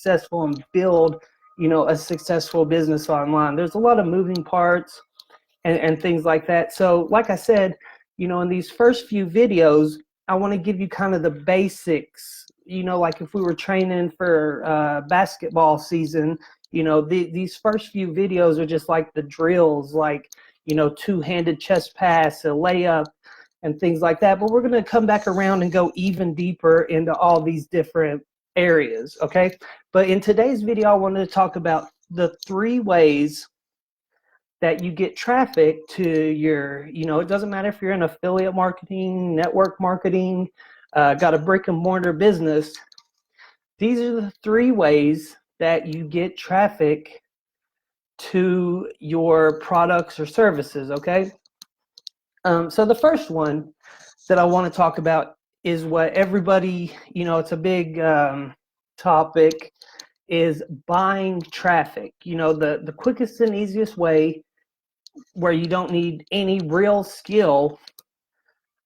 successful and build, a successful business online. There's a lot of moving parts and things like that. So like I said, in these first few videos, I want to give you kind of the basics, like if we were training for basketball season, these first few videos are just like the drills, like, two-handed chest pass, a layup, and things like that. But we're going to come back around and go even deeper into all these different areas, okay? But in today's video, I wanted to talk about the 3 ways that you get traffic to your, it doesn't matter if you're in affiliate marketing, network marketing, got a brick and mortar business. These are the 3 ways that you get traffic to your products or services, okay? So the first one that I want to talk about is what everybody, it's a big topic, is buying traffic. The quickest and easiest way, where you don't need any real skill,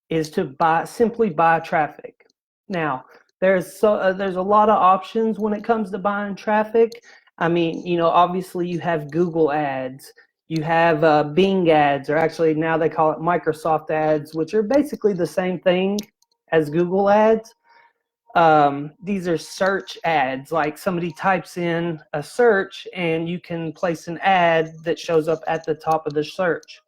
is to simply buy traffic. Now, there's a lot of options when it comes to buying traffic. I mean, obviously you have Google ads, you have Bing ads, or actually now they call it Microsoft ads, which are basically the same thing as Google ads. These are search ads, like somebody types in a search and you can place an ad that shows up at the top of the search.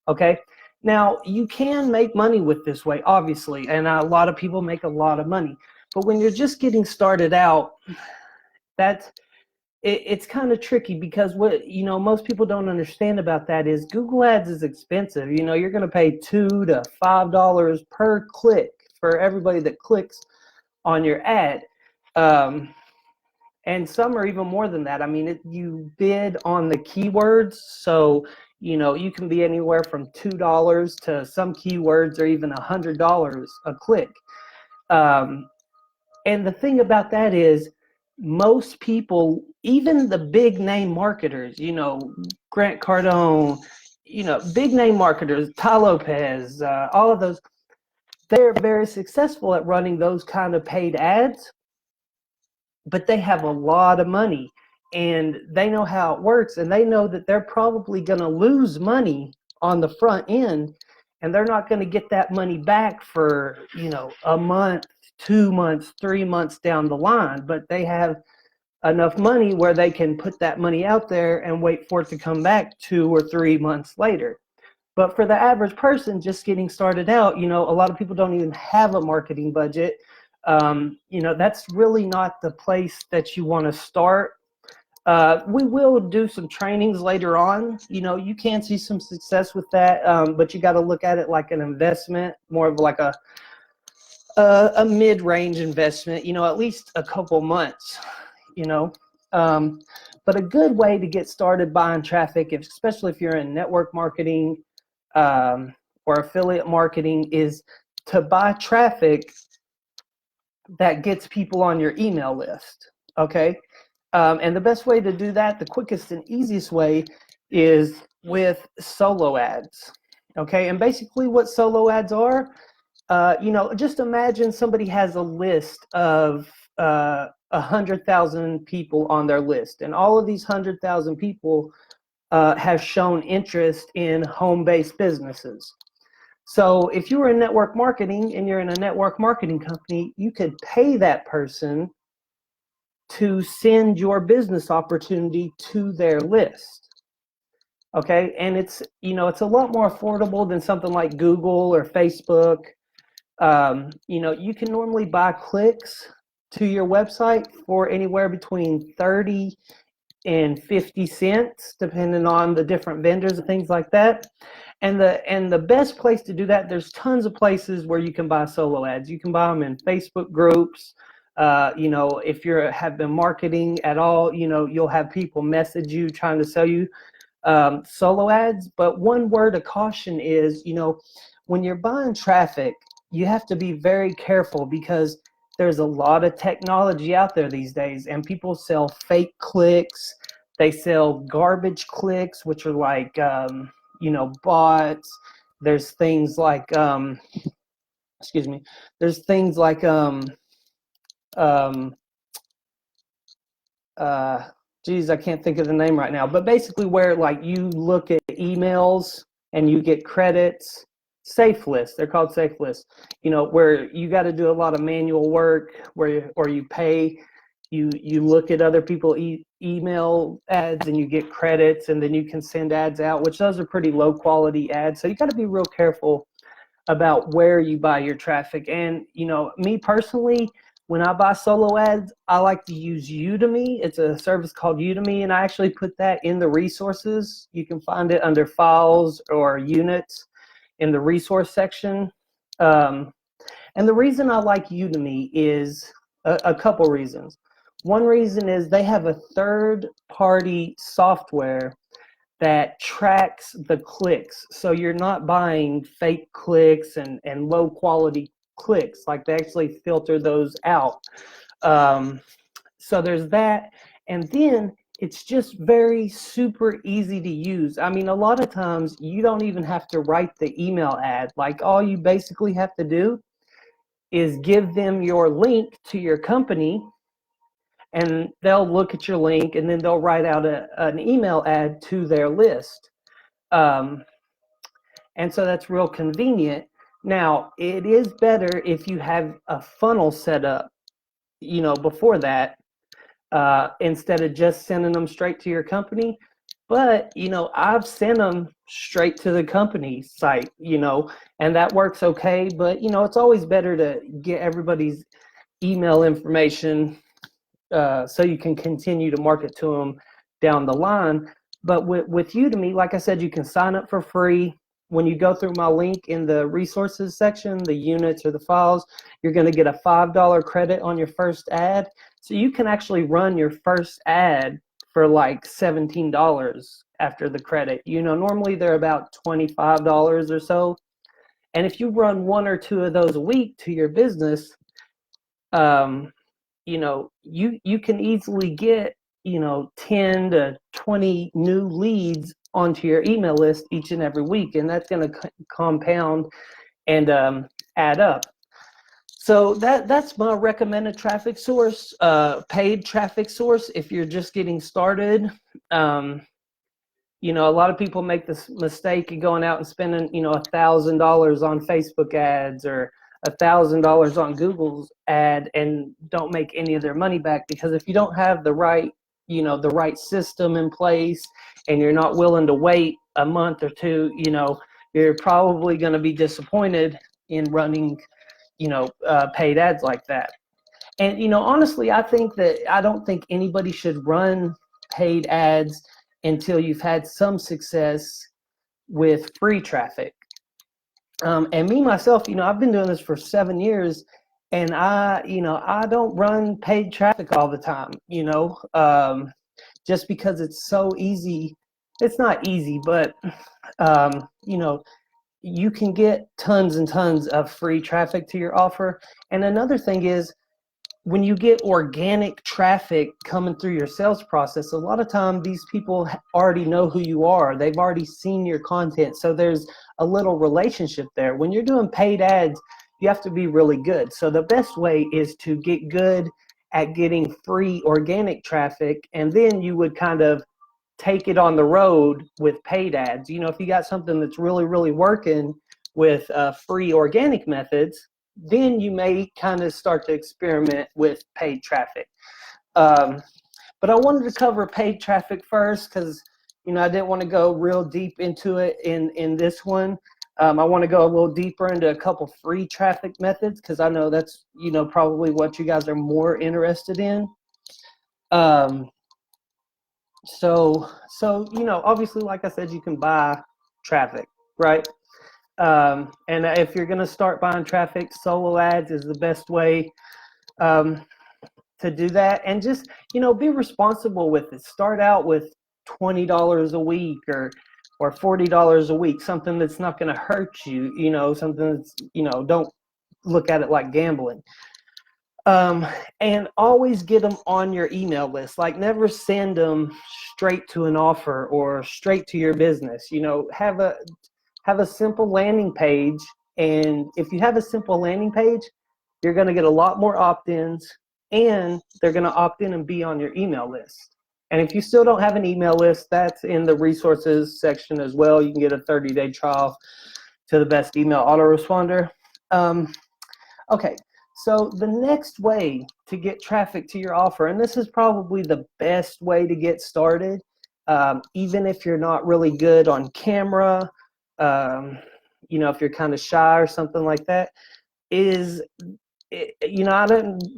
Okay, now you can make money with this way, obviously, and a lot of people make a lot of money. But when you're just getting started out, it's kind of tricky, because what most people don't understand about that is Google ads is expensive. You're going to pay $2 to $5 per click for everybody that clicks on your ad, and some are even more than that. I mean, you bid on the keywords, so you can be anywhere from $2 to some keywords are even $100 a click. And the thing about that is, most people, even the big name marketers, Grant Cardone, big name marketers, Ty Lopez, all of those, they're very successful at running those kind of paid ads, but they have a lot of money and they know how it works, and they know that they're probably going to lose money on the front end, and they're not going to get that money back for, a month, 2 months, 3 months down the line. But they have enough money where they can put that money out there and wait for it to come back 2 or 3 months later. But for the average person just getting started out, a lot of people don't even have a marketing budget. That's really not the place that you want to start. We will do some trainings later on. You can see some success with that, but you got to look at it like an investment, more of like a mid-range investment, at least a couple months, but a good way to get started buying traffic, especially if you're in network marketing or affiliate marketing, is to buy traffic that gets people on your email list, okay? And the best way to do that, the quickest and easiest way, is with solo ads, okay? And basically what solo ads are, just imagine somebody has a list of 100,000 people on their list, and all of these 100,000 people have shown interest in home-based businesses. So if you were in network marketing and you're in a network marketing company, you could pay that person to send your business opportunity to their list. Okay, and it's a lot more affordable than something like Google or Facebook. You can normally buy clicks to your website for anywhere between 30 and 50 cents, depending on the different vendors and things like that. And the best place to do that, there's tons of places where you can buy solo ads. You can buy them in Facebook groups. If you have been marketing at all, you'll have people message you trying to sell you solo ads. But one word of caution is, when you're buying traffic, you have to be very careful, because there's a lot of technology out there these days, and people sell fake clicks. They sell garbage clicks, which are like, bots. There's things like, there's things like, geez, I can't think of the name right now, but basically where like you look at emails and you get credits. Safe lists, they're called safe lists, you know, where you got to do a lot of manual work where, or you pay, you look at other people email ads and you get credits, and then you can send ads out, which those are pretty low quality ads. So you got to be real careful about where you buy your traffic. And you know, me personally, when I buy solo ads, I like to use Udemy. It's a service called Udemy, and I actually put that in the resources. You can find it under files or units in the resource section. And the reason I like Udemy is a couple reasons. One reason is they have a third-party software that tracks the clicks. So you're not buying fake clicks and low quality clicks. Like, they actually filter those out. So there's that. And then it's just very super easy to use. I mean, a lot of times you don't even have to write the email ad. Like, all you basically have to do is give them your link to your company, and they'll look at your link, and then they'll write out an email ad to their list. And so that's real convenient. Now, it is better if you have a funnel set up, you know, before that, instead of just sending them straight to your company. But, you know, I've sent them straight to the company site, you know, and that works okay. But, you know, it's always better to get everybody's email information so you can continue to market to them down the line. But with Udemy, like I said, you can sign up for free. When you go through my link in the resources section, the units or the files, you're going to get a $5 credit on your first ad. So you can actually run your first ad for like $17 after the credit. You know, normally they're about $25 or so. And if you run one or two of those a week to your business, you know, you can easily get, you know, 10 to 20 new leads onto your email list each and every week, and that's going to compound and add up. So that's my recommended traffic source, paid traffic source if you're just getting started. You know, a lot of people make this mistake of going out and spending, you know, $1,000 on Facebook ads or $1,000 on Google's ad and don't make any of their money back, because if you don't have the right, you know, the right system in place and you're not willing to wait a month or two, you know, you're probably going to be disappointed in running, you know, paid ads like that. And, you know, honestly, I don't think anybody should run paid ads until you've had some success with free traffic. And me, myself, you know, I've been doing this for 7 years, and you know, I don't run paid traffic all the time, you know, just because it's so easy. It's not easy, but, you know, you can get tons and tons of free traffic to your offer. And another thing is, when you get organic traffic coming through your sales process, a lot of time these people already know who you are. They've already seen your content. So there's a little relationship there. When you're doing paid ads, you have to be really good. So the best way is to get good at getting free organic traffic, and then you would kind of take it on the road with paid ads. You know, if you got something that's really, really working with free organic methods, then you may kind of start to experiment with paid traffic. But I wanted to cover paid traffic first because, you know, I didn't want to go real deep into it in this one. I want to go a little deeper into a couple free traffic methods because I know that's, you know, probably what you guys are more interested in. So, you know, obviously, like I said, you can buy traffic, right? And if you're going to start buying traffic, solo ads is the best way to do that. And just, you know, be responsible with it. Start out with $20 a week or $40 a week, something that's not going to hurt you, you know, something that's, you know, don't look at it like gambling. And always get them on your email list. Like, never send them straight to an offer or straight to your business. You know, have a simple landing page, and if you have a simple landing page, you're going to get a lot more opt-ins. and they're going to opt in and be on your email list. And if you still don't have an email list, that's in the resources section as well. You can get a 30-day trial to the best email autoresponder. Okay, so the next way to get traffic to your offer, and this is probably the best way to get started, even if you're not really good on camera, if you're kind of shy or something like that, is, I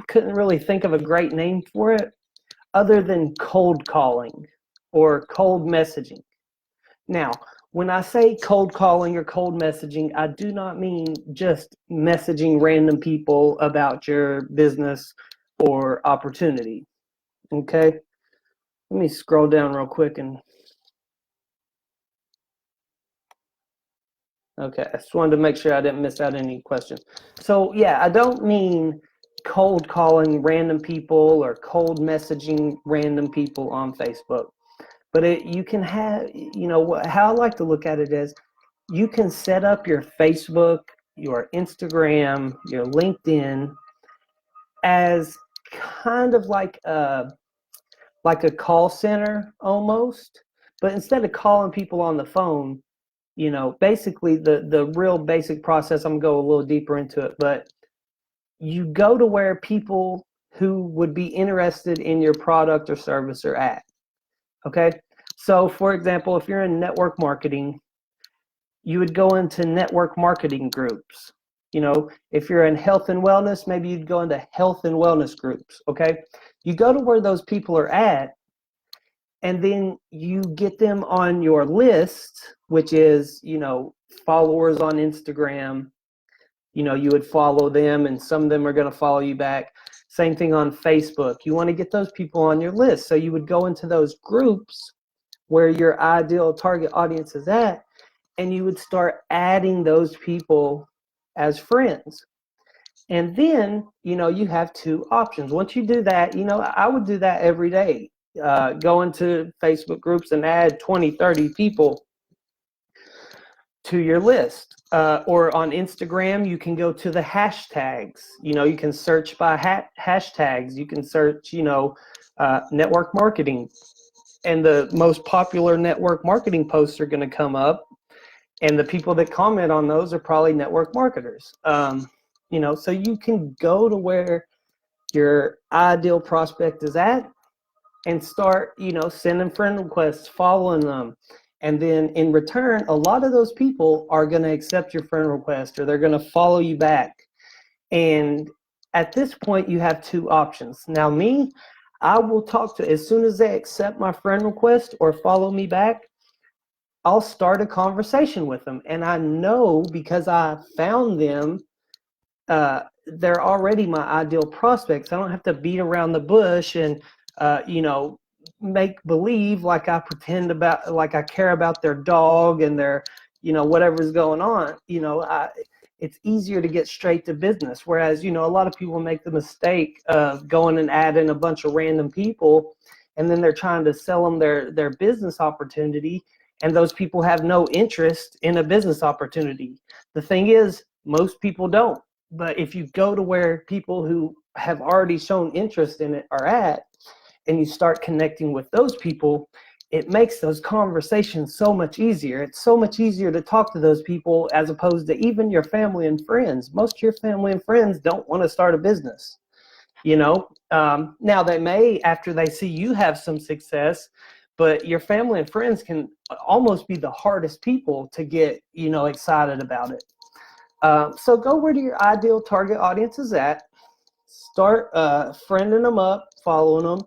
couldn't really think of a great name for it other than cold calling or cold messaging. Now, when I say cold calling or cold messaging, I do not mean just messaging random people about your business or opportunity. Okay? Let me scroll down real quick and okay, I just wanted to make sure I didn't miss out any questions. So yeah, I don't mean cold calling random people or cold messaging random people on Facebook. But you can have, how I like to look at it is you can set up your Facebook, your Instagram, your LinkedIn as kind of like a call center almost. But instead of calling people on the phone, basically the real basic process, I'm going to go a little deeper into it, but you go to where people who would be interested in your product or service are at. Okay? So for example, if you're in network marketing, you would go into network marketing groups. If you're in health and wellness, maybe you'd go into health and wellness groups. Okay? You go to where those people are at, and then you get them on your list, which is, followers on Instagram. You would follow them, and some of them are going to follow you back. Same thing on Facebook. You want to get those people on your list. So you would go into those groups where your ideal target audience is at, and you would start adding those people as friends. And then, you have two options. Once you do that, I would do that every day. Go into Facebook groups and add 20, 30 people to your list. Or on Instagram, you can go to the hashtags. You can search by hashtags. You can search, network marketing. And the most popular network marketing posts are going to come up. And the people that comment on those are probably network marketers. So you can go to where your ideal prospect is at and start, sending friend requests, following them. And then in return, a lot of those people are going to accept your friend request, or they're going to follow you back. And at this point, you have two options. Now, I will talk to, as soon as they accept my friend request or follow me back, I'll start a conversation with them. And I know, because I found them, they're already my ideal prospects. I don't have to beat around the bush and, make believe like I care about their dog and their, whatever's going on. It's easier to get straight to business. Whereas, a lot of people make the mistake of going and adding a bunch of random people, and then they're trying to sell them their business opportunity, and those people have no interest in a business opportunity. The thing is, most people don't. But if you go to where people who have already shown interest in it are at, and you start connecting with those people, it makes those conversations so much easier. It's so much easier to talk to those people as opposed to even your family and friends. Most of your family and friends don't want to start a business. Now they may, after they see you have some success, but your family and friends can almost be the hardest people to get, excited about it. So go where your ideal target audience is at, start friending them up, following them,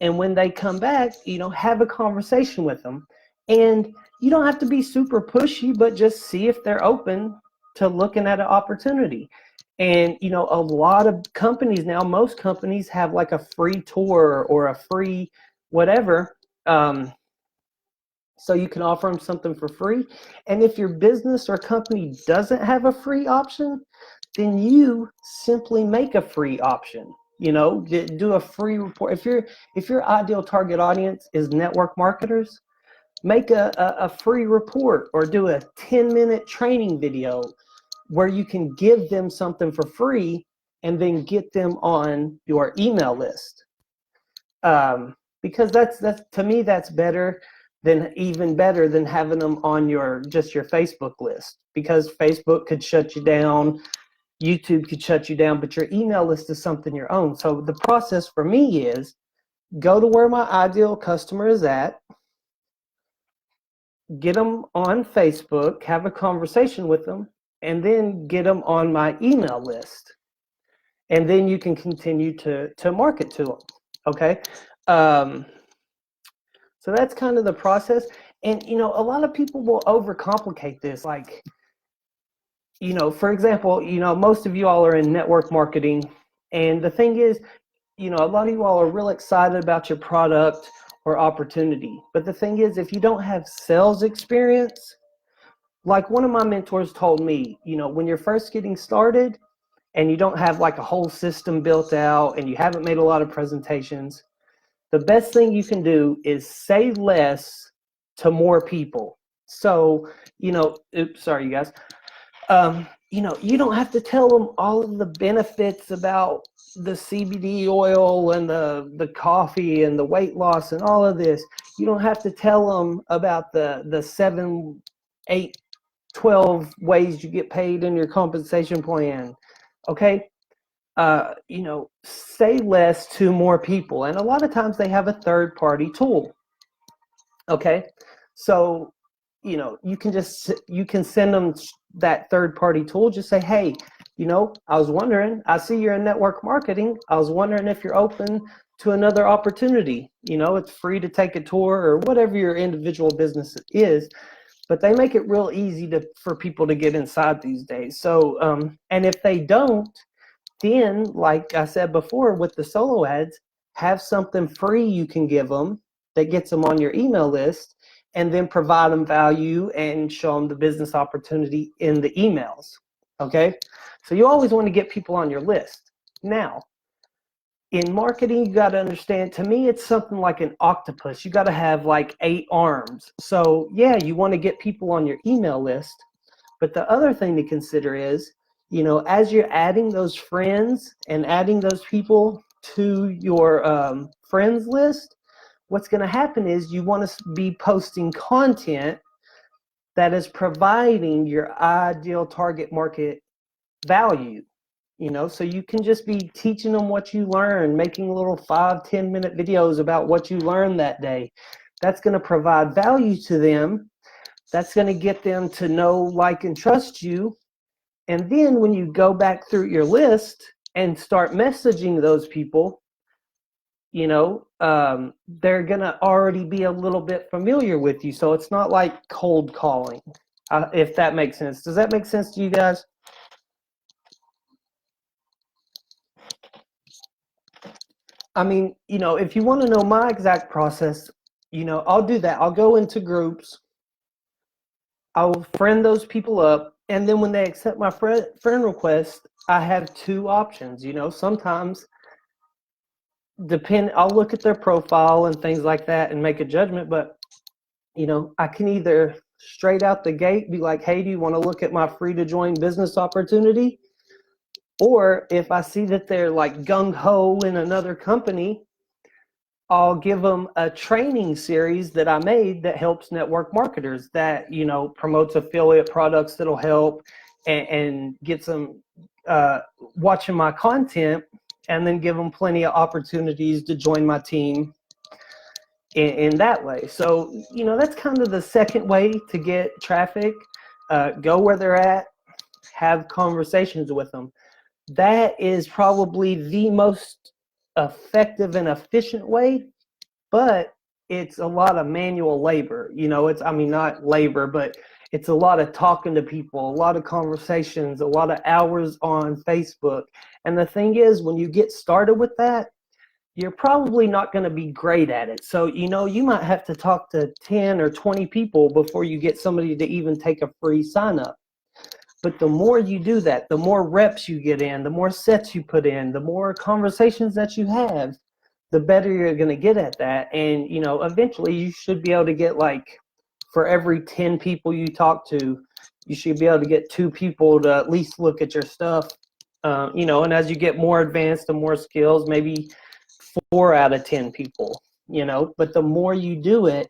and when they come back, have a conversation with them. And you don't have to be super pushy, but just see if they're open to looking at an opportunity. And, a lot of companies now, most companies have like a free tour or a free whatever. So you can offer them something for free. And if your business or company doesn't have a free option, then you simply make a free option. Do a free report. If your ideal target audience is network marketers, make a free report or do a 10-minute training video where you can give them something for free, and then get them on your email list. Because that's to me, that's even better than having them on just your Facebook list, because Facebook could shut you down, YouTube could shut you down, but your email list is something your own. So the process for me is go to where my ideal customer is at, get them on Facebook, have a conversation with them, and then get them on my email list. And then you can continue to market to them, okay? So that's kind of the process. And, a lot of people will overcomplicate this. Like, for example, most of you all are in network marketing. And the thing is, a lot of you all are real excited about your product or opportunity. But the thing is, if you don't have sales experience, like one of my mentors told me, when you're first getting started and you don't have like a whole system built out and you haven't made a lot of presentations, the best thing you can do is say less to more people. So, oops, sorry, you guys. You don't have to tell them all of the benefits about the CBD oil and the coffee and the weight loss and all of this. You don't have to tell them about the 7, 8, 12 ways you get paid in your compensation plan. Okay? Say less to more people. And a lot of times they have a third-party tool. Okay? So, you can send them that third-party tool. Just say, hey, I was wondering, I see you're in network marketing. I was wondering if you're open to another opportunity. It's free to take a tour or whatever your individual business is. But they make it real easy for people to get inside these days. So, and if they don't, then, like I said before, with the solo ads, have something free you can give them that gets them on your email list, and then provide them value and show them the business opportunity in the emails. Okay? So you always want to get people on your list. Now, in marketing, you got to understand, to me, it's something like an octopus. You got to have like 8 arms. So yeah, you want to get people on your email list. But the other thing to consider is, as you're adding those friends and adding those people to your friends list, what's going to happen is you want to be posting content that is providing your ideal target market value. So you can just be teaching them what you learn, making little 5-10 minute videos about what you learned that day. That's going to provide value to them. That's going to get them to know, like, and trust you. And then when you go back through your list and start messaging those people, they're going to already be a little bit familiar with you. So it's not like cold calling, if that makes sense. Does that make sense to you guys? I mean, if you want to know my exact process, I'll do that. I'll go into groups. I'll friend those people up. And then when they accept my friend request, I have 2 options. Sometimes I'll look at their profile and things like that and make a judgment. But, I can either straight out the gate be like, hey, do you want to look at my free to join business opportunity? Or if I see that they're like gung-ho in another company, I'll give them a training series that I made that helps network marketers, that, promotes affiliate products that'll help and gets them watching my content, and then give them plenty of opportunities to join my team in that way. So, that's kind of the second way to get traffic. Go where they're at, have conversations with them. That is probably the most effective and efficient way, but it's a lot of manual labor. Not labor, but it's a lot of talking to people, a lot of conversations, a lot of hours on Facebook. And the thing is, when you get started with that, you're probably not going to be great at it. So, you might have to talk to 10 or 20 people before you get somebody to even take a free sign up. But the more you do that, the more reps you get in, the more sets you put in, the more conversations that you have, the better you're going to get at that. And, eventually you should be able to get, like, for every 10 people you talk to, you should be able to get 2 people to at least look at your stuff You know, and as you get more advanced and more skills, maybe 4 out of 10 people, you know, but the more you do it,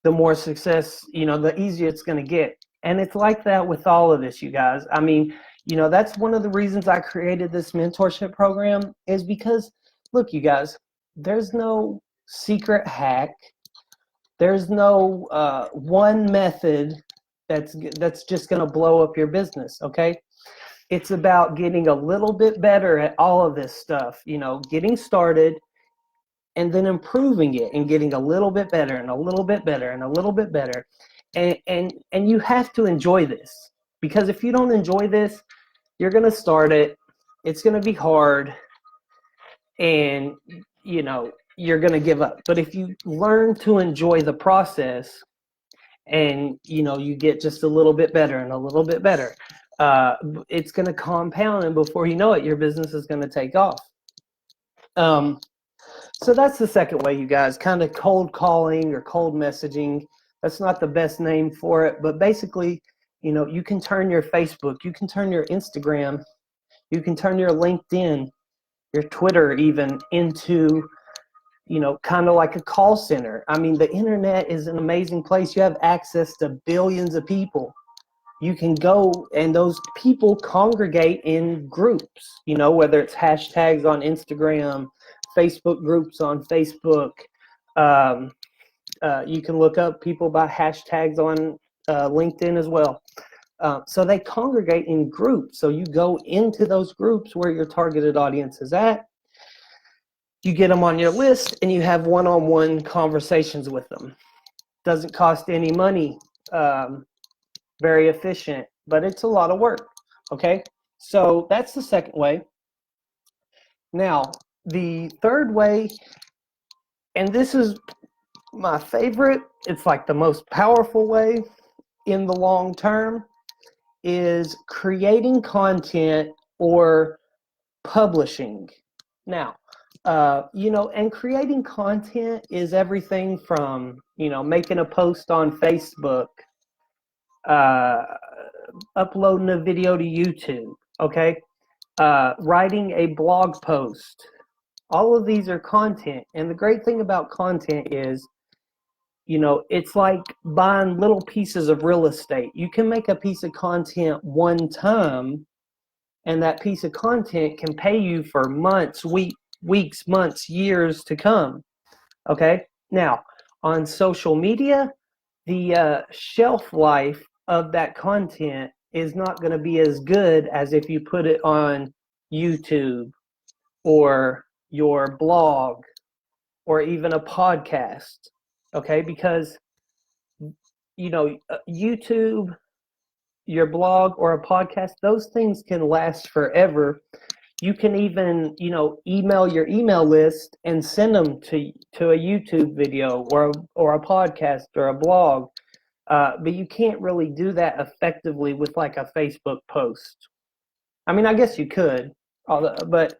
the more success, you know, the easier it's going to get. And it's like that with all of this, you guys. I mean, you know, that's one of the reasons I created this mentorship program, is because, look, you guys, there's no secret hack. There's no one method that's just going to blow up your business, okay? It's about getting a little bit better at all of this stuff, you know, getting started and then improving it and getting a little bit better and a little bit better and a little bit better. And you have to enjoy this, because if you don't enjoy this, you're going to start it, it's going to be hard, and you know, you're going to give up. But if you learn to enjoy the process, and you know, you get just a little bit better and a little bit better, it's going to compound, and before you know it, your business is going to take off. So that's the second way, you guys, kind of cold calling or cold messaging. That's not the best name for it, but basically, you know, you can turn your Facebook, you can turn your Instagram, you can turn your LinkedIn, your Twitter even, into, you know, kind of like a call center. I mean, the internet is an amazing place. You have access to billions of people. You can go, and those people congregate in groups, you know, whether it's hashtags on Instagram, Facebook groups on Facebook. You can look up people by hashtags on LinkedIn as well. So they congregate in groups. So you go into those groups where your targeted audience is at. You get them on your list, and you have one-on-one conversations with them. Doesn't cost any money. Very efficient, but it's a lot of work. Okay, so that's the second way. Now, the third way, and this is my favorite, it's like the most powerful way in the long term, is creating content or publishing. Now, you know, and creating content is everything from, you know, making a post on Facebook, uploading a video to YouTube, okay? Writing a blog post. All of these are content. And the great thing about content is, you know, it's like buying little pieces of real estate. You can make a piece of content one time, and that piece of content can pay you for months, weeks, months, years to come. Okay? Now, on social media, the shelf life of that content is not going to be as good as if you put it on YouTube or your blog or even a podcast. Okay? Because, you know, YouTube, your blog, or a podcast, those things can last forever. You can even, you know, email your email list and send them to a YouTube video or a podcast or a blog. But you can't really do that effectively with like a Facebook post. I mean, I guess you could, but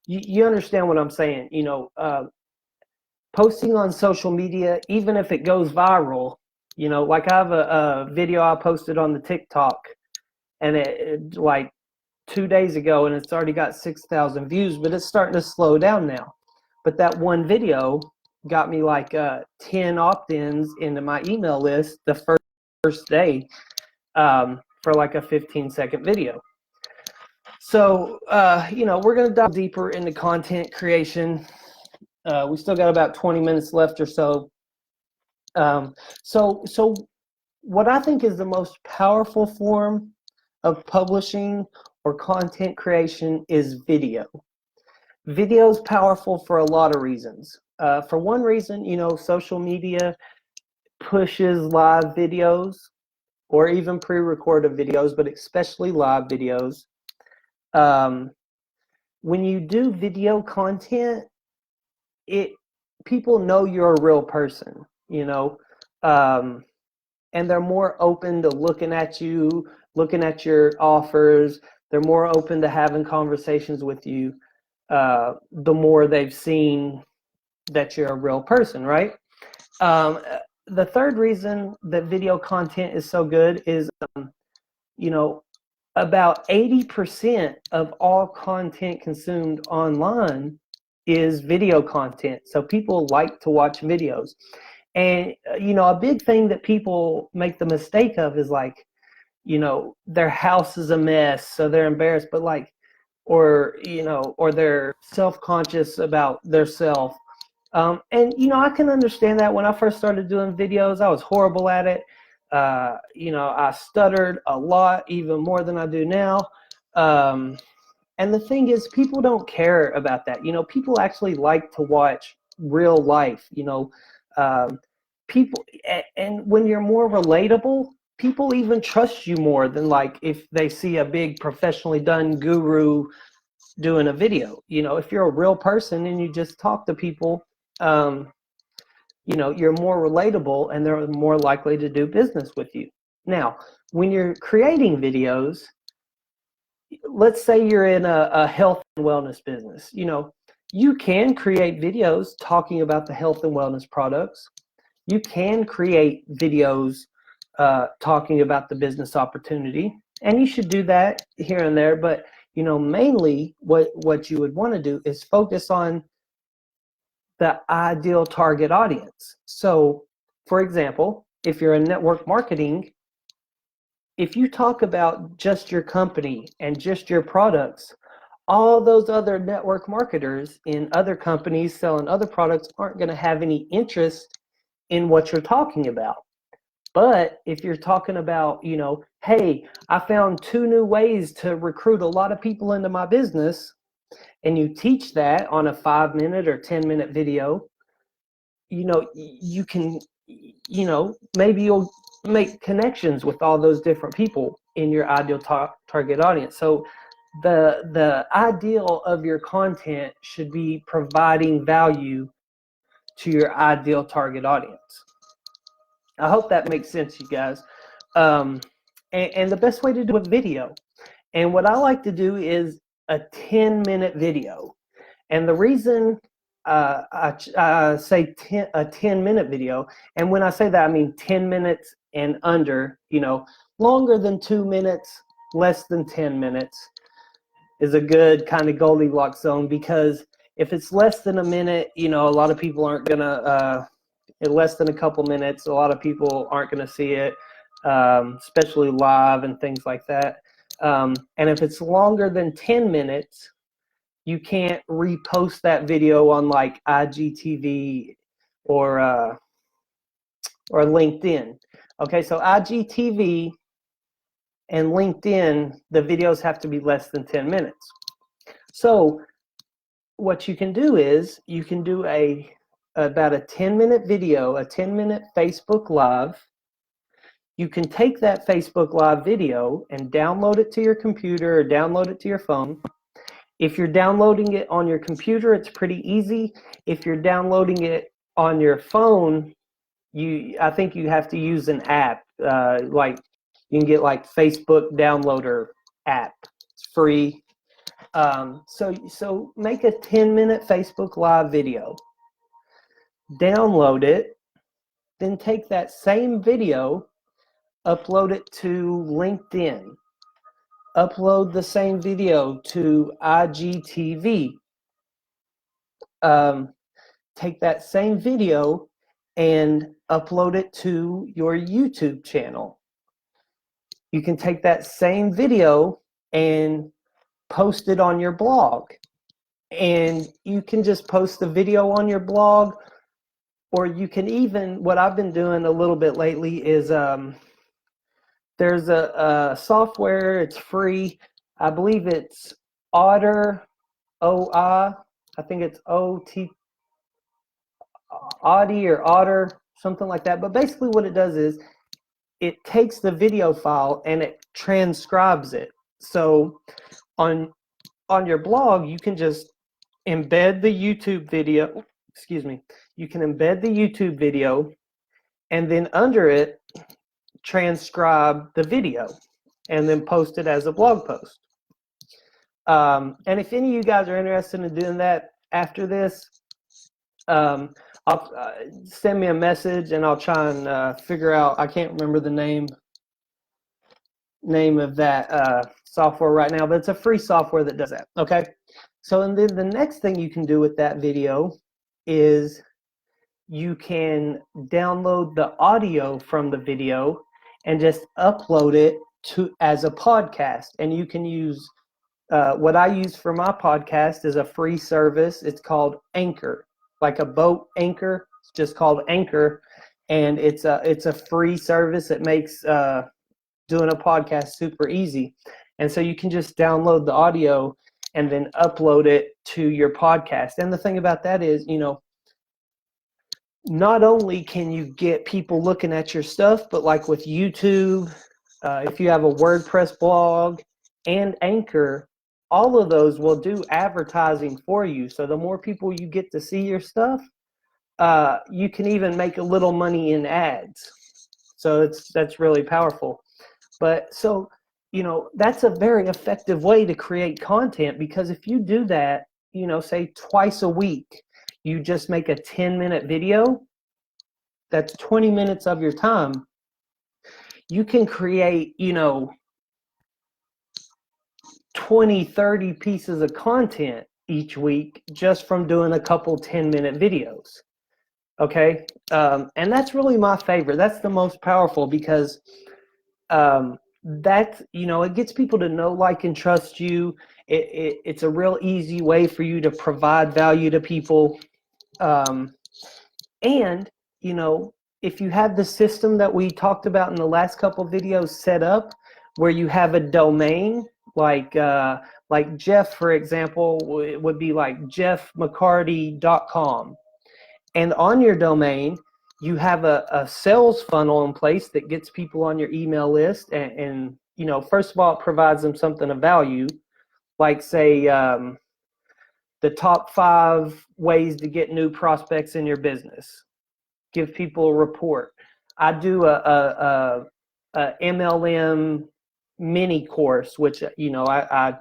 you understand what I'm saying. You know, posting on social media, even if it goes viral, you know, like I have a video I posted on the TikTok, and it like 2 days ago, and it's already got 6,000 views, but it's starting to slow down now. But that one video got me like 10 opt-ins into my email list the first day, for like a 15-second video. So, you know, we're going to dive deeper into content creation. We still got about 20 minutes left or so. So what I think is the most powerful form of publishing or content creation is video. Video is powerful for a lot of reasons. For one reason, you know, social media pushes live videos or even pre-recorded videos, but especially live videos. When you do video content, people know you're a real person, you know, and they're more open to looking at you, looking at your offers. They're more open to having conversations with you, the more they've seen that you're a real person, right? The third reason that video content is so good is, you know, about 80% of all content consumed online is video content. So people like to watch videos. And, a big thing that people make the mistake of is like, their house is a mess, so they're embarrassed, but like, or they're self-conscious about their self. And I can understand that. When I first started doing videos, I was horrible at it. I stuttered a lot, even more than I do now. And the thing is, people don't care about that. People actually like to watch real life. Um, people, and when you're more relatable, people even trust you more than like if they see a big professionally done guru doing a video. If you're a real person and you just talk to people, um, you're more relatable and they're more likely to do business with you. Now, when you're creating videos, let's say you're in a health and wellness business. You can create videos talking about the health and wellness products. You can create videos talking about the business opportunity, and you should do that here and there. But mainly what you would want to do is focus on the ideal target audience. So, for example, if you're in network marketing, if you talk about just your company and just your products, all those other network marketers in other companies selling other products aren't going to have any interest in what you're talking about. But if you're talking about, hey, I found 2 new ways to recruit a lot of people into my business, and you teach that on a 5-minute or 10-minute video, you can, maybe you'll make connections with all those different people in your ideal target audience. So the ideal of your content should be providing value to your ideal target audience. I hope that makes sense, you guys. And the best way to do a video, and what I like to do is a 10-minute video. And the reason I say a 10-minute video, and when I say that, I mean 10 minutes and under, longer than 2 minutes, less than 10 minutes is a good kind of Goldilocks zone, because if it's less than a minute, a lot of people aren't going to, in less than a couple minutes, a lot of people aren't going to see it, especially live and things like that. And if it's longer than 10 minutes, you can't repost that video on like IGTV or LinkedIn. Okay, so IGTV and LinkedIn, the videos have to be less than 10 minutes. So what you can do is you can do about a 10-minute video, a 10-minute Facebook Live. You can take that Facebook Live video and download it to your computer or download it to your phone. If you're downloading it on your computer, it's pretty easy. If you're downloading it on your phone, I think you have to use an app. Like you can get like Facebook Downloader app. It's free. So make a 10-minute Facebook Live video. Download it. Then take that same video, upload it to LinkedIn. Upload the same video to IGTV. Take that same video and upload it to your YouTube channel. You can take that same video and post it on your blog. And you can just post the video on your blog, or you can even, what I've been doing a little bit lately is there's a software, it's free. I believe it's Otter, O-I, I think it's O-T, Audi or Otter, something like that. But basically what it does is it takes the video file and it transcribes it. So on your blog, you can just embed the YouTube video, you can embed the YouTube video, and then under it, transcribe the video, and then post it as a blog post. And if any of you guys are interested in doing that after this, I'll send me a message and I'll try and figure out, I can't remember the name name of that software right now, but it's a free software that does that. Okay, so and then the next thing you can do with that video is you can download the audio from the video and just upload it to as a podcast. And you can use what I use for my podcast is a free service. It's called Anchor, like a boat anchor. It's just called Anchor, and it's a free service that makes doing a podcast super easy. And so you can just download the audio and then upload it to your podcast. And the thing about that is, you know, not only can you get people looking at your stuff, but like with YouTube, if you have a WordPress blog and Anchor, all of those will do advertising for you. So the more people you get to see your stuff, you can even make a little money in ads. So that's really powerful. But so, you know, that's a very effective way to create content, because if you do that, you know, say twice a week, you just make a 10-minute video, that's 20 minutes of your time. You can create, you know, 20, 30 pieces of content each week just from doing a couple 10-minute videos. Okay, and that's really my favorite. That's the most powerful, because that, you know, it gets people to know, like, and trust you. It's a real easy way for you to provide value to people. And, you know, if you have the system that we talked about in the last couple videos set up, where you have a domain, like Jeff, for example, it would be like jeffmccarty.com. And on your domain, you have a sales funnel in place that gets people on your email list. And you know, first of all, it provides them something of value, like, say, the top 5 ways to get new prospects in your business. Give people a report. I do a MLM mini course, which, you know, I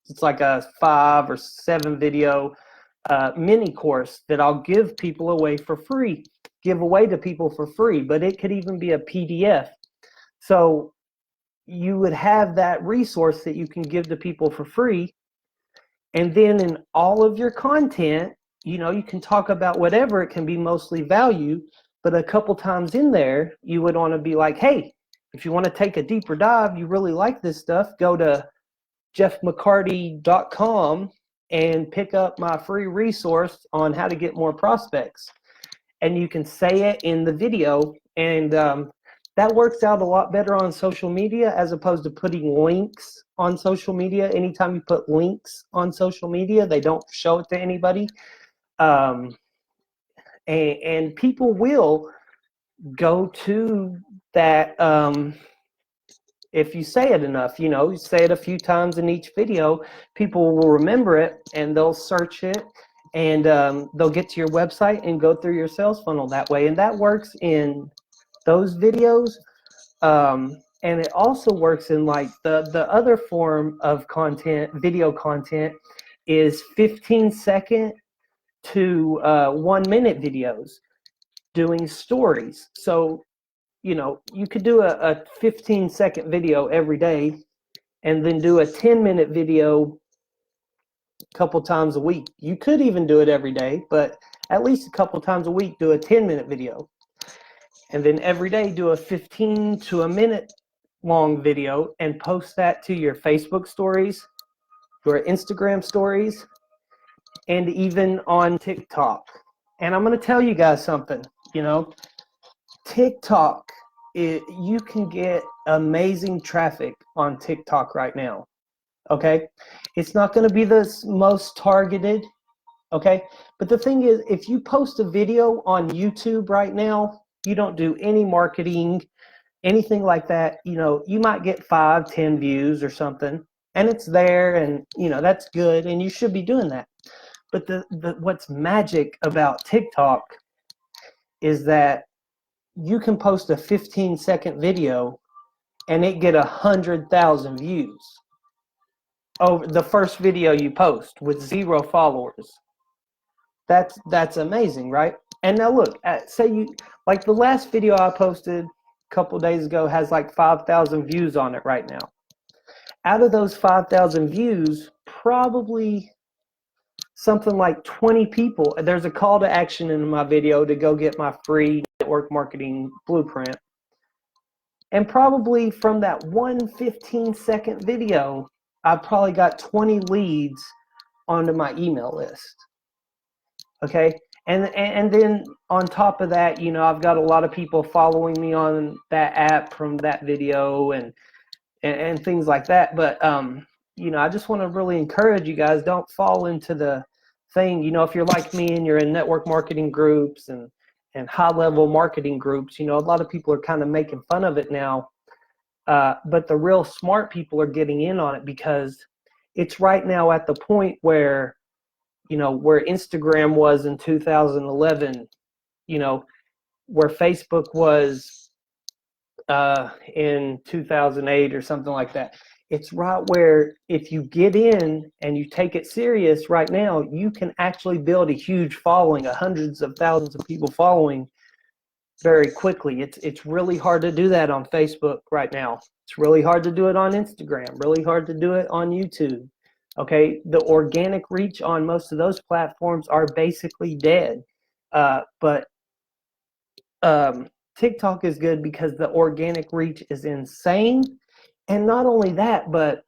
it's like a 5 or 7 video mini course that I'll give people away for free, give away to people for free, but it could even be a PDF. So you would have that resource that you can give to people for free. And then in all of your content, you know, you can talk about whatever. It can be mostly value, but a couple times in there, you would want to be like, hey, if you want to take a deeper dive, you really like this stuff, go to jeffmccarty.com and pick up my free resource on how to get more prospects. And you can say it in the video, and that works out a lot better on social media, as opposed to putting links on social media. Anytime you put links on social media, they don't show it to anybody. And people will go to that if you say it enough. You know, you say it a few times in each video, people will remember it and they'll search it, and they'll get to your website and go through your sales funnel that way. And that works in those videos, and it also works in, like, the other form of content. Video content is 15-second to 1-minute videos doing stories. So, you know, you could do a 15-second video every day, and then do a 10-minute video a couple times a week. You could even do it every day, but at least a couple times a week, do a 10-minute video. And then every day do a 15 to a minute long video and post that to your Facebook stories, your Instagram stories, and even on TikTok. And I'm going to tell you guys something. You know, TikTok, you can get amazing traffic on TikTok right now. Okay, it's not going to be the most targeted. Okay, but the thing is, if you post a video on YouTube right now, you don't do any marketing, anything like that, you know, you might get 5-10 views or something, and it's there, and you know, that's good, and you should be doing that. But what's magic about TikTok is that you can post a 15-second video and it get 100,000 views over the first video you post with 0 followers. That's amazing, right? And now look, say you, like the last video I posted, a couple days ago, has like 5,000 views on it right now. Out of those 5,000 views, probably something like 20 people, there's a call to action in my video to go get my free network marketing blueprint. And probably from that one 15-second video, I probably got 20 leads onto my email list. Okay, and then on top of that, you know, I've got a lot of people following me on that app from that video and things like that. But you know, I just want to really encourage you guys, don't fall into the thing, you know, if you're like me and you're in network marketing groups and high level marketing groups, you know, a lot of people are kind of making fun of it now. But the real smart people are getting in on it, because it's right now at the point where, you know, where Instagram was in 2011, you know, where Facebook was in 2008 or something like that. It's right where if you get in and you take it serious right now, you can actually build a huge following, hundreds of thousands of people following very quickly. It's really hard to do that on Facebook right now. It's really hard to do it on Instagram, really hard to do it on YouTube. Okay, the organic reach on most of those platforms are basically dead. But TikTok is good because the organic reach is insane. And not only that, but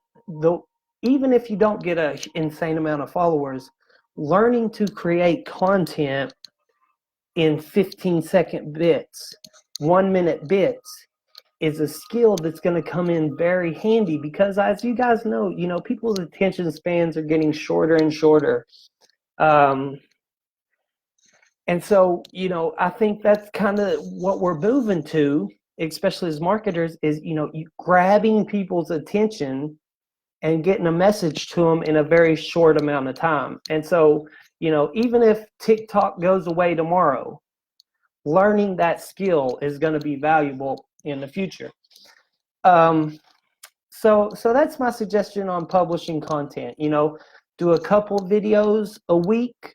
even if you don't get an insane amount of followers, learning to create content in 15-second bits, 1-minute bits, is a skill that's going to come in very handy, because as you guys know, you know, people's attention spans are getting shorter and shorter. And so, you know, I think that's kind of what we're moving to, especially as marketers, is, you know, you grabbing people's attention and getting a message to them in a very short amount of time. And so, you know, even if TikTok goes away tomorrow, learning that skill is going to be valuable in the future. So that's my suggestion on publishing content. You know, do a couple videos a week.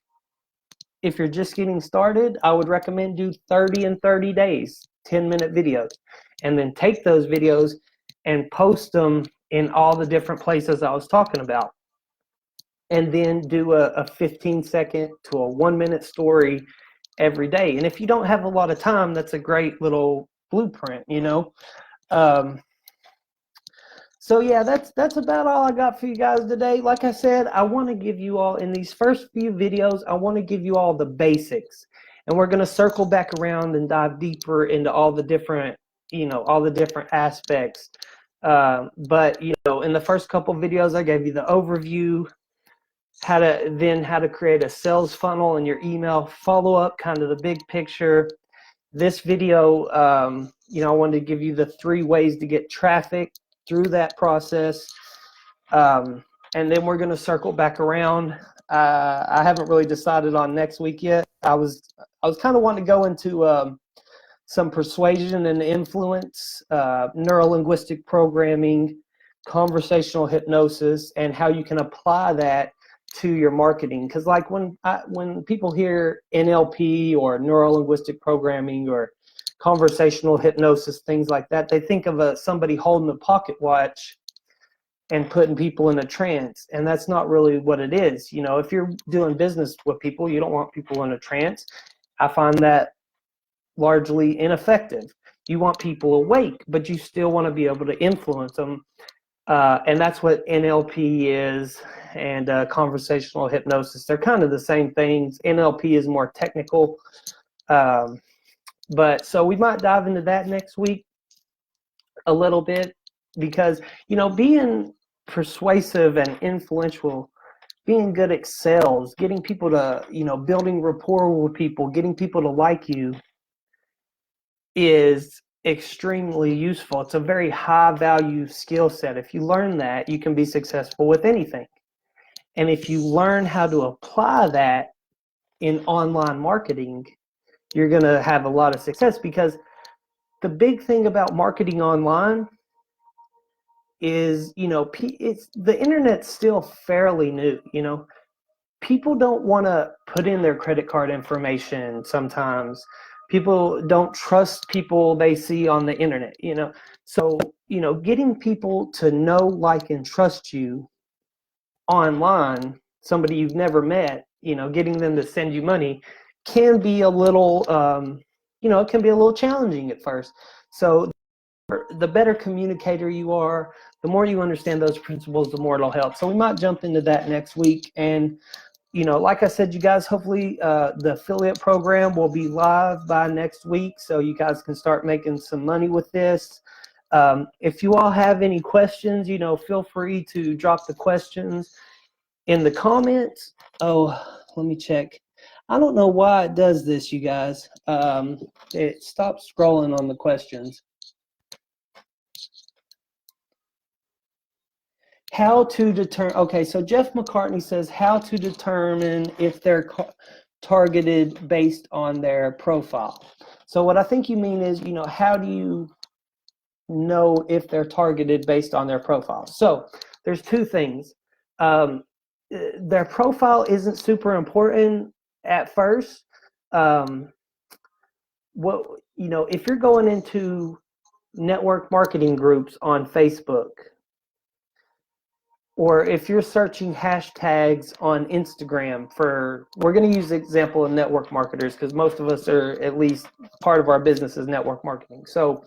If you're just getting started, I would recommend do 30 in 30 days, 10-minute videos, and then take those videos and post them in all the different places I was talking about. And then do a 15-second to a 1-minute story every day. And if you don't have a lot of time, that's a great little blueprint, you know. So yeah, that's about all I got for you guys today. Like I said, I want to give you all, in these first few videos, I want to give you all the basics, and we're going to circle back around and dive deeper into all the different, you know, all the different aspects. But you know, in the first couple videos, I gave you the overview, how to create a sales funnel in your email, follow up, kind of the big picture. This video, you know, I wanted to give you the 3 ways to get traffic through that process, and then we're going to circle back around. I haven't really decided on next week yet. I was kind of wanting to go into some persuasion and influence, neuro-linguistic programming, conversational hypnosis, and how you can apply that to your marketing. Because like when people hear NLP or neuro-linguistic programming or conversational hypnosis, things like that, they think of somebody holding a pocket watch and putting people in a trance, and that's not really what it is. You know, if you're doing business with people, you don't want people in a trance. I find that largely ineffective. You want people awake, but you still want to be able to influence them, and that's what NLP is, and conversational hypnosis. They're kind of the same things. NLP is more technical. But so we might dive into that next week a little bit, because, you know, being persuasive and influential, being good at sales, getting people to, you know, building rapport with people, getting people to like you is extremely useful. It's a very high value skill set. If you learn that, you can be successful with anything. And if you learn how to apply that in online marketing, you're going to have a lot of success, because the big thing about marketing online is, you know, the internet's still fairly new. You know, people don't want to put in their credit card information sometimes. People don't trust people they see on the internet, you know. So, you know, getting people to know, like, and trust you online, somebody you've never met, you know, getting them to send you money can be a little, you know, it can be a little challenging at first. So the better communicator you are, the more you understand those principles, the more it'll help. So we might jump into that next week. And, you know, like I said, you guys, hopefully the affiliate program will be live by next week, so you guys can start making some money with this. If you all have any questions, you know, feel free to drop the questions in the comments. Oh, let me check. I don't know why it does this, you guys. It stops scrolling on the questions. How to determine, okay, so Jeff McCartney says how to determine if they're targeted based on their profile. So what I think you mean is, you know, how do you know if they're targeted based on their profile? So there's two things. Their profile isn't super important at first. What, you know, if you're going into network marketing groups on Facebook, or if you're searching hashtags on Instagram for, we're going to use the example of network marketers because most of us are, at least part of our business is network marketing. So,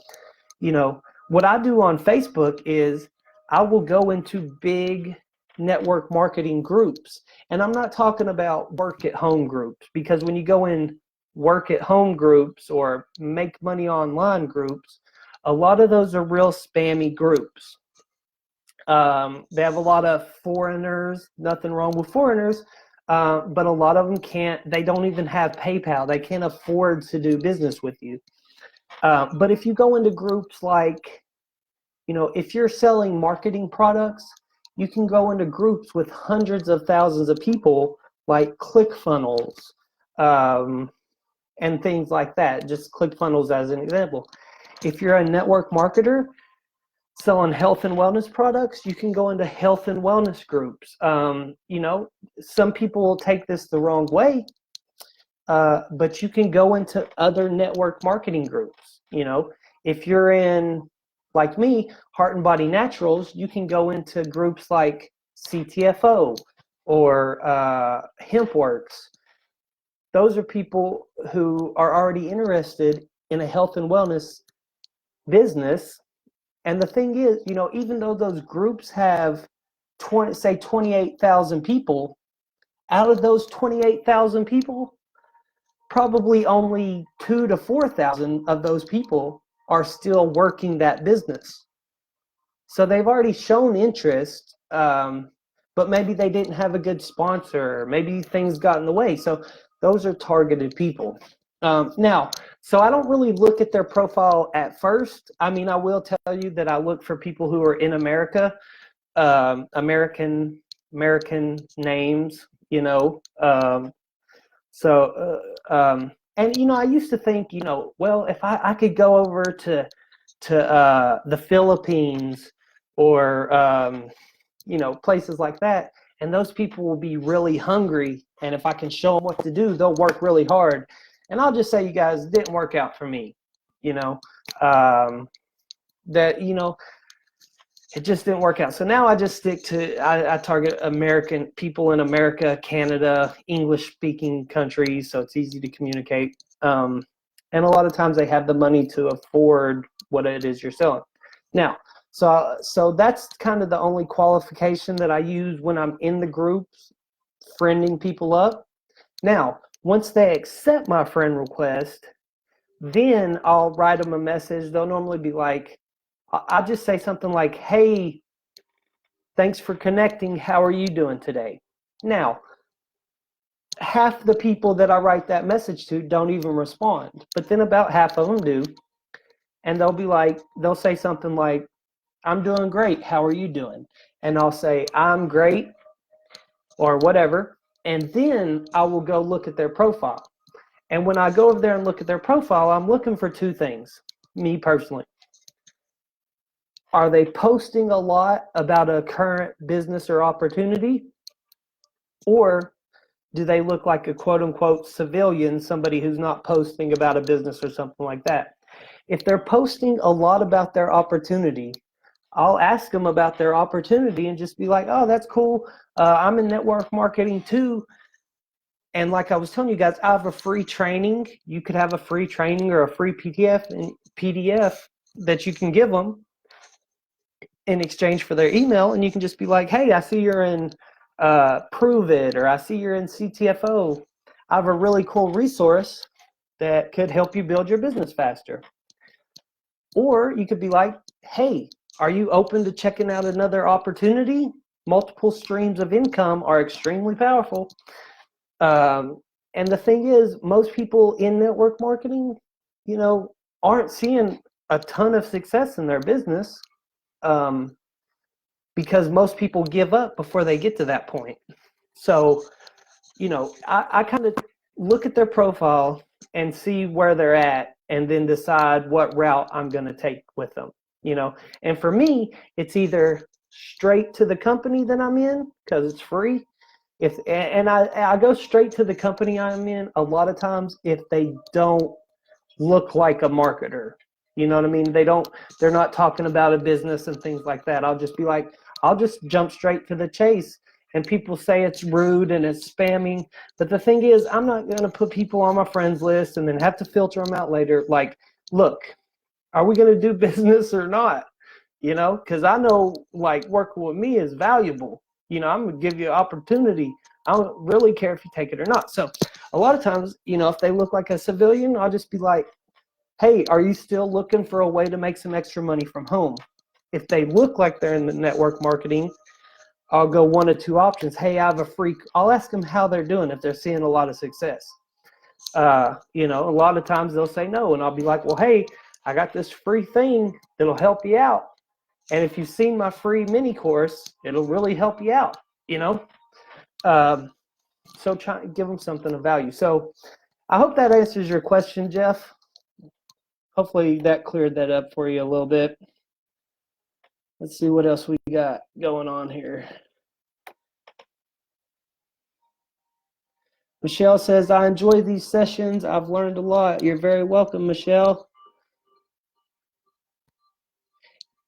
you know, what I do on Facebook is I will go into big network marketing groups. And I'm not talking about work at home groups, because when you go in work at home groups or make money online groups, a lot of those are real spammy groups. They have a lot of foreigners, nothing wrong with foreigners, but a lot of them they don't even have PayPal. They can't afford to do business with you. But if you go into groups like, you know, if you're selling marketing products, you can go into groups with hundreds of thousands of people, like ClickFunnels, and things like that. Just ClickFunnels as an example. If you're a network marketer selling health and wellness products, you can go into health and wellness groups. You know, some people will take this the wrong way, but you can go into other network marketing groups. You know, if you're in, like me, Heart and Body Naturals, you can go into groups like CTFO or HempWorks. Those are people who are already interested in a health and wellness business. And the thing is, you know, even though those groups have 28,000 people, out of those 28,000 people, probably only 2,000 to 4,000 of those people are still working that business. So they've already shown interest, but maybe they didn't have a good sponsor, maybe things got in the way. So those are targeted people. Now, so I don't really look at their profile at first. I mean, I will tell you that I look for people who are in America, American names, you know. And you know, I used to think, you know, well, if I could go over to the Philippines or you know, places like that, and those people will be really hungry, and if I can show them what to do, they'll work really hard. And I'll just say, you guys, it didn't work out for me. You know, that, you know, it just didn't work out. So now I just stick to, I target American people in America, Canada, English speaking countries, so it's easy to communicate. And a lot of times they have the money to afford what it is you're selling. Now, so that's kind of the only qualification that I use when I'm in the groups, friending people up. Now, once they accept my friend request, then I'll write them a message. They'll normally be like, I'll just say something like, hey, thanks for connecting. How are you doing today? Now, half the people that I write that message to don't even respond, but then about half of them do. And they'll be like, they'll say something like, I'm doing great. How are you doing? And I'll say, I'm great, or whatever. And then I will go look at their profile. And when I go over there and look at their profile, I'm looking for two things, me personally. Are they posting a lot about a current business or opportunity? Or do they look like a quote unquote civilian, somebody who's not posting about a business or something like that? If they're posting a lot about their opportunity, I'll ask them about their opportunity and just be like, oh, that's cool. I'm in network marketing too. And like I was telling you guys, I have a free training. You could have a free training or a free PDF that you can give them in exchange for their email. And you can just be like, hey, I see you're in Prove It, or I see you're in CTFO. I have a really cool resource that could help you build your business faster. Or you could be like, hey, are you open to checking out another opportunity? Multiple streams of income are extremely powerful. And the thing is, most people in network marketing, you know, aren't seeing a ton of success in their business because most people give up before they get to that point. So, you know, I kind of look at their profile and see where they're at and then decide what route I'm going to take with them, you know. And for me, it's either straight to the company that I'm in because it's free. I go straight to the company I'm in a lot of times if they don't look like a marketer. You know what I mean? They're not talking about a business and things like that. I'll just be like, I'll just jump straight to the chase. And people say it's rude and it's spamming. But the thing is, I'm not going to put people on my friends list and then have to filter them out later. Like, look, are we going to do business or not? You know, because I know like working with me is valuable. You know, I'm going to give you an opportunity. I don't really care if you take it or not. So a lot of times, you know, if they look like a civilian, I'll just be like, hey, are you still looking for a way to make some extra money from home? If they look like they're in the network marketing, I'll go one of two options. Hey, I have a free, I'll ask them how they're doing if they're seeing a lot of success. You know, a lot of times they'll say no, and I'll be like, well, hey, I got this free thing that'll help you out. And if you've seen my free mini course, it'll really help you out, you know? So try and give them something of value. So I hope that answers your question, Jeff. Hopefully that cleared that up for you a little bit. Let's see what else we got going on here. Michelle says, I enjoy these sessions. I've learned a lot. You're very welcome, Michelle.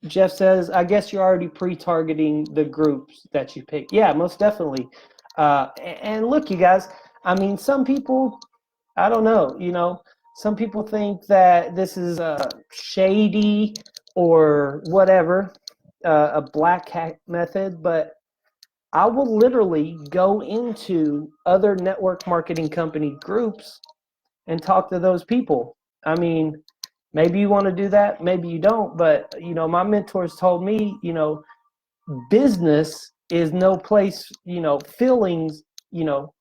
Jeff says, I guess you're already pre-targeting the groups that you pick. Yeah, most definitely. And look, you guys, I mean, some people, I don't know, you know, some people think that this is shady or whatever, a black hat method, but I will literally go into other network marketing company groups and talk to those people. I mean, maybe you want to do that, maybe you don't, but you know, my mentors told me, you know, business is no place, you know, feelings, you know,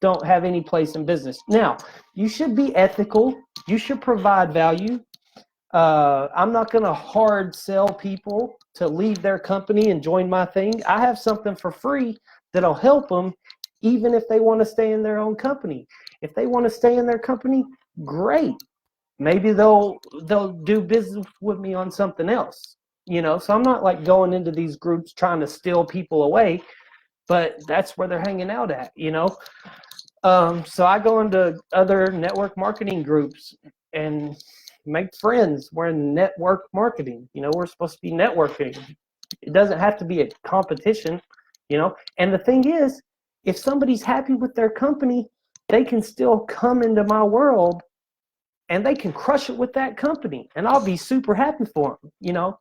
don't have any place in business. Now, you should be ethical, you should provide value. I'm not going to hard sell people to leave their company and join my thing. I have something for free that'll help them even if they want to stay in their own company. If they want to stay in their company, great. Maybe they'll do business with me on something else, you know. So I'm not like going into these groups trying to steal people away, but that's where they're hanging out at, you know. So I go into other network marketing groups and make friends. We're in network marketing, you know. We're supposed to be networking. It doesn't have to be a competition, you know. And the thing is, if somebody's happy with their company, they can still come into my world and they can crush it with that company, and I'll be super happy for them, you know.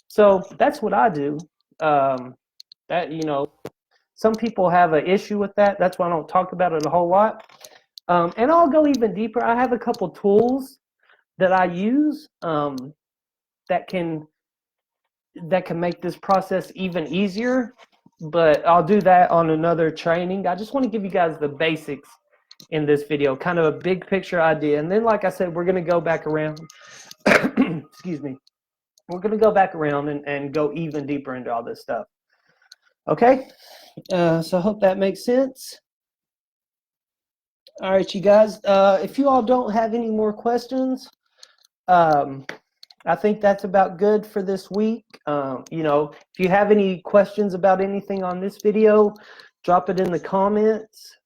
So that's what I do. That, you know, some people have an issue with that. That's why I don't talk about it a whole lot. And I'll go even deeper. I have a couple tools that I use that can make this process even easier, but I'll do that on another training. I just want to give you guys the basics in this video, kind of a big picture idea. And then, like I said, we're going to go back around. Excuse me. We're going to go back around and go even deeper into all this stuff. Okay? So I hope that makes sense. All right, you guys. If you all don't have any more questions, I think that's about good for this week. You know, if you have any questions about anything on this video, drop it in the comments.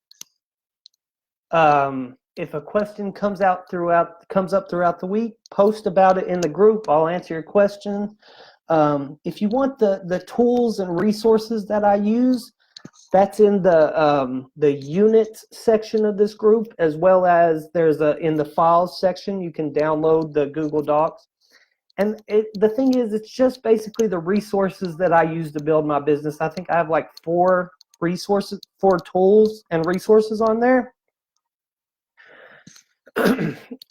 If a question comes up throughout the week, post about it in the group. I'll answer your question. If you want the tools and resources that I use, that's in the units section of this group, as well as there's in the files section, you can download the Google Docs. And the thing is, it's just basically the resources that I use to build my business. I think I have like 4 tools and resources on there.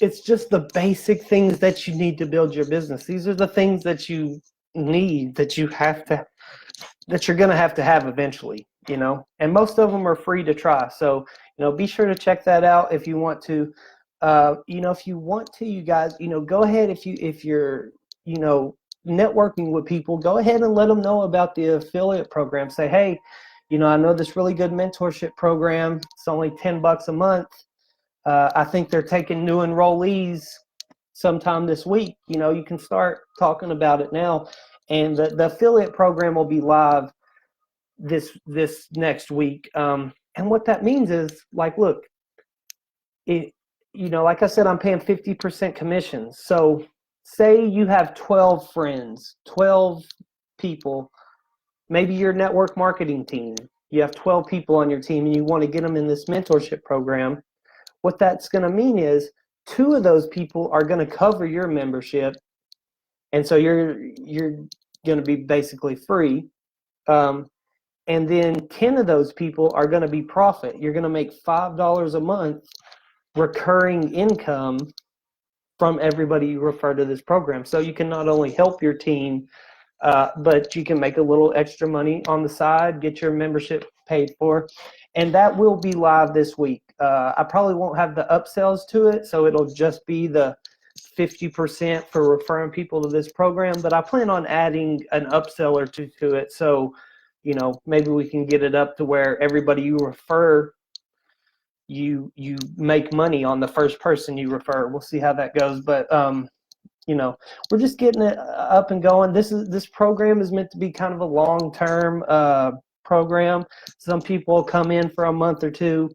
It's just the basic things that you need to build your business. These are the things that you need, that you're going to have eventually, and most of them are free to try. So, be sure to check that out if you want to. If you want to, you guys, go ahead. If you're, networking with people, go ahead and let them know about the affiliate program. Say, hey, I know this really good mentorship program. It's only $10 a month. I think they're taking new enrollees sometime this week. You can start talking about it now. And the affiliate program will be live this next week. And what that means is, like, look, like I said, I'm paying 50% commissions. So say you have 12 friends, 12 people, maybe your network marketing team. You have 12 people on your team and you want to get them in this mentorship program. What that's going to mean is 2 of those people are going to cover your membership, and so you're going to be basically free. And then 10 of those people are going to be profit. You're going to make $5 a month recurring income from everybody you refer to this program. So you can not only help your team, but you can make a little extra money on the side, get your membership paid for. And that will be live this week. I probably won't have the upsells to it, so it'll just be the 50% for referring people to this program, but I plan on adding an upsell or 2 to it. So, maybe we can get it up to where everybody you refer, you make money on the first person you refer. We'll see how that goes. But, we're just getting it up and going. This program is meant to be kind of a long-term program. Some people come in for a month or 2.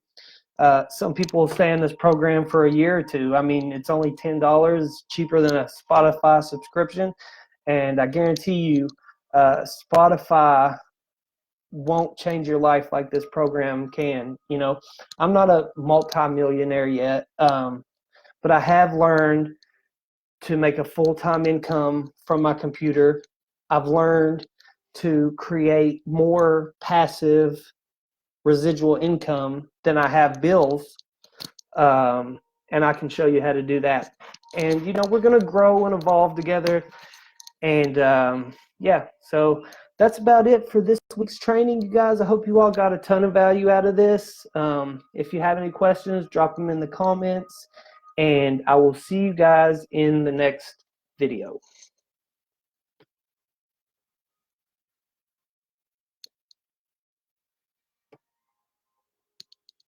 Some people will stay in this program for a year or 2. I mean, it's only $10, cheaper than a Spotify subscription. And I guarantee you, Spotify won't change your life like this program can. I'm not a multi-millionaire yet, but I have learned to make a full-time income from my computer. I've learned to create more passive residual income than I have bills, and I can show you how to do that. And we're going to grow and evolve together. And yeah, so that's about it for this week's training, you guys. I hope you all got a ton of value out of this. If you have any questions, drop them in the comments, and I will see you guys in the next video.